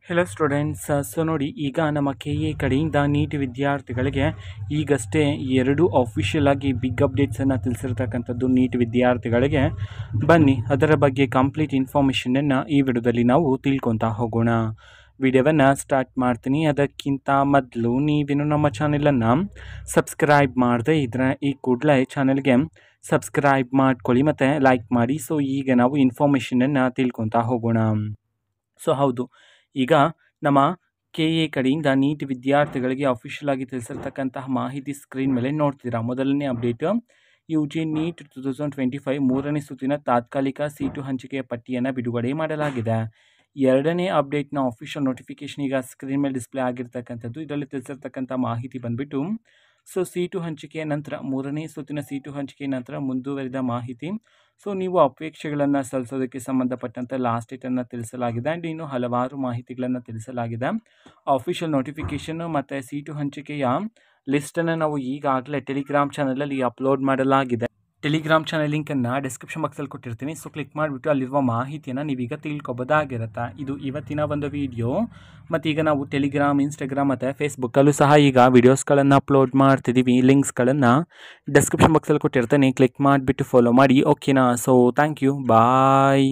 Hello students. So ನೋಡಿ, ಈಗ ನಮ್ಮ KA ಕಡೆಯಿಂದ ನೀಟ್ ವಿದ್ಯಾರ್ಥಿಗಳಿಗೆ ಈಗಷ್ಟೇ 2 ಅಫಿಷಿಯಲ್ ಆಗಿ ಬಿಗ್ ಅಪ್ಡೇಟ್ಸನ್ನು ತಿಳಿಸಿರ್ತಕ್ಕಂಥದ್ದು. ನೀಟ್ ವಿದ್ಯಾರ್ಥಿಗಳಿಗೆ ಬನ್ನಿ ಅದರ ಬಗ್ಗೆ ಕಂಪ್ಲೀಟ್ ಇನ್ಫಾರ್ಮೇಷನನ್ನು ಈ ವಿಡಿಯೋದಲ್ಲಿ ನಾವು ತಿಳ್ಕೊತಾ ಹೋಗೋಣ. ವಿಡಿಯೋವನ್ನು ಸ್ಟಾರ್ಟ್ ಮಾಡ್ತೀನಿ. ಅದಕ್ಕಿಂತ ಮೊದಲು ನೀವೇನು ನಮ್ಮ ಚಾನೆಲನ್ನು ಸಬ್ಸ್ಕ್ರೈಬ್ ಮಾಡದೆ ಇದ್ರೆ ಈ ಕೂಡಲೇ ಚಾನೆಲ್ಗೆ ಸಬ್ಸ್ಕ್ರೈಬ್ ಮಾಡ್ಕೊಳ್ಳಿ ಮತ್ತು ಲೈಕ್ ಮಾಡಿ. ಸೊ ಈಗ ನಾವು ಇನ್ಫಾರ್ಮೇಷನನ್ನು ತಿಳ್ಕೊತಾ ಹೋಗೋಣ. ಸೊ ಹೌದು, ಈಗ ನಮ್ಮ KA ಕಡೆಯಿಂದ ನೀಟ್ ವಿದ್ಯಾರ್ಥಿಗಳಿಗೆ ಅಫಿಷಿಯಲ್ ಆಗಿ ತಿಳಿಸಿರ್ತಕ್ಕಂತಹ ಮಾಹಿತಿ ಸ್ಕ್ರೀನ್ ಮೇಲೆ ನೋಡ್ತೀರಾ. ಮೊದಲನೇ ಅಪ್ಡೇಟ್, UG ನೀಟ್ 2025 ಮೂರನೇ ಸುತ್ತಿನ ತಾತ್ಕಾಲಿಕ ಸೀಟು ಹಂಚಿಕೆಯ ಪಟ್ಟಿಯನ್ನು ಬಿಡುಗಡೆ ಮಾಡಲಾಗಿದೆ. ಎರಡನೇ ಅಪ್ಡೇಟ್ನ ಅಫಿಷಿಯಲ್ ನೋಟಿಫಿಕೇಶನ್ ಈಗ ಸ್ಕ್ರೀನ್ ಮೇಲೆ ಡಿಸ್ಪ್ಲೇ ಆಗಿರ್ತಕ್ಕಂಥದ್ದು. ಇದರಲ್ಲಿ ತಿಳಿಸಿರ್ತಕ್ಕಂಥ ಮಾಹಿತಿ ಬಂದುಬಿಟ್ಟು, ಸೊ ಸೀಟು ಹಂಚಿಕೆಯ ನಂತರ, ಮೂರನೇ ಸುತ್ತಿನ ಸೀಟು ಹಂಚಿಕೆಯ ನಂತರ ಮುಂದುವರಿದ ಮಾಹಿತಿ. ಸೊ ನೀವು ಅಪೇಕ್ಷೆಗಳನ್ನು ಸಲ್ಲಿಸೋದಕ್ಕೆ ಸಂಬಂಧಪಟ್ಟಂತೆ ಲಾಸ್ಟ್ ಡೇಟನ್ನು ತಿಳಿಸಲಾಗಿದೆ ಆ್ಯಂಡ್ ಇನ್ನು ಹಲವಾರು ಮಾಹಿತಿಗಳನ್ನು ತಿಳಿಸಲಾಗಿದೆ. ಅಫಿಷಿಯಲ್ ನೋಟಿಫಿಕೇಷನ್ನು ಮತ್ತು ಸೀಟು ಹಂಚಿಕೆಯ ಲಿಸ್ಟನ್ನು ನಾವು ಈಗಾಗಲೇ ಟೆಲಿಗ್ರಾಮ್ ಚಾನಲಲ್ಲಿ ಅಪ್ಲೋಡ್ ಮಾಡಲಾಗಿದೆ. ಟೆಲಿಗ್ರಾಮ್ ಚಾನಲ್ ಲಿಂಕನ್ನು ಡಿಸ್ಕ್ರಿಪ್ಷನ್ ಬಾಕ್ಸಲ್ಲಿ ಕೊಟ್ಟಿರ್ತೀನಿ. ಸೊ ಕ್ಲಿಕ್ ಮಾಡಿಬಿಟ್ಟು ಅಲ್ಲಿರುವ ಮಾಹಿತಿಯನ್ನು ನೀವೀಗ ತಿಳ್ಕೊಬೋದಾಗಿರುತ್ತೆ. ಇದು ಇವತ್ತಿನ ಒಂದು ವಿಡಿಯೋ. ಮತ್ತು ಈಗ ನಾವು ಟೆಲಿಗ್ರಾಮ್, ಇನ್ಸ್ಟಾಗ್ರಾಮ್ ಮತ್ತು ಫೇಸ್ಬುಕ್ಕಲ್ಲೂ ಸಹ ಈಗ ವೀಡಿಯೋಸ್ಗಳನ್ನು ಅಪ್ಲೋಡ್ ಮಾಡ್ತಿದ್ದೀವಿ. ಲಿಂಕ್ಸ್ಗಳನ್ನು ಡಿಸ್ಕ್ರಿಪ್ಷನ್ ಬಾಕ್ಸಲ್ಲಿ ಕೊಟ್ಟಿರ್ತೀನಿ. ಕ್ಲಿಕ್ ಮಾಡಿಬಿಟ್ಟು ಫಾಲೋ ಮಾಡಿ. ಓಕೆನಾ? So thank you, bye.